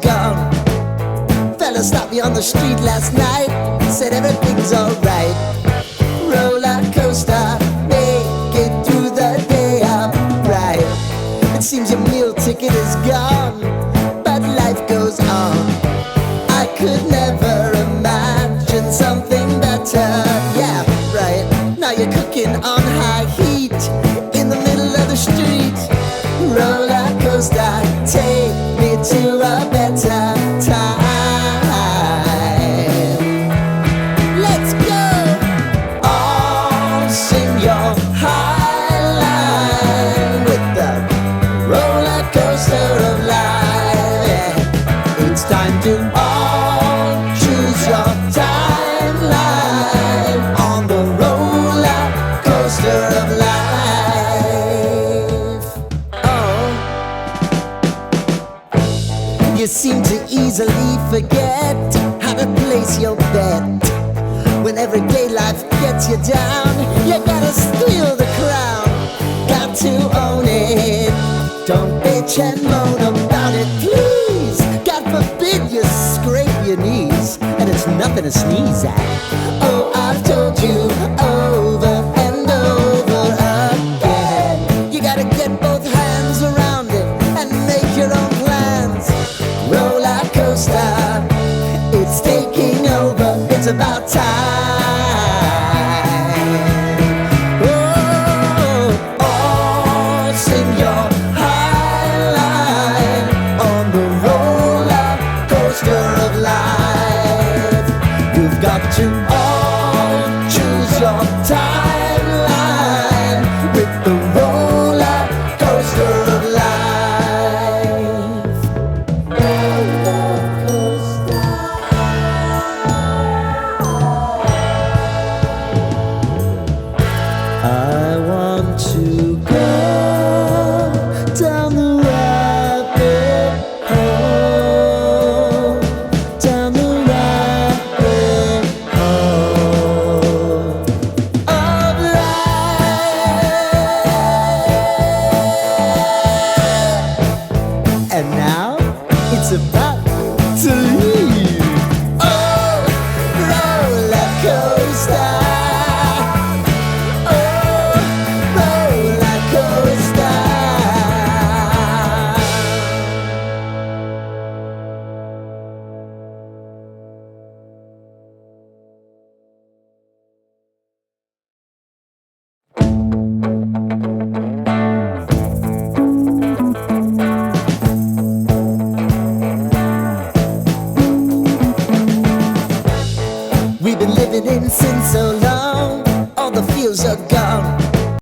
gone. Fella stopped me on the street last night, said everything's alright. Roller coaster, make it through the day upright. It seems your meal ticket is gone, but life goes on. I could never imagine something better. Yeah, right. Now you're cooking on high heat in the middle of the street. Roller coaster, take me to a better time. Let's go! All sing your high line with the roller coaster of life. Yeah. It's time to all choose your timeline on the roller coaster of life. Oh, you seem to easily forget how to place your bet. When everyday life gets you down, you gotta steal the crown. Got to own it. Don't bitch and moan about it, please. God forbid you scrape your knees, and it's nothing to sneeze at. Oh, I've told you over and over again, you gotta get both hands around it and make your own plans. Roller coaster, it's taking over, it's about time. Oh, all sing your high line on the roller coaster of life. You've got to all choose your timeline with the roller coaster of life. Roller coaster. I want to go down the rabbit hole, down the rabbit hole of life. And now it's about to leave. Oh, roller coaster. Oh, roller coaster. We've been living in sin so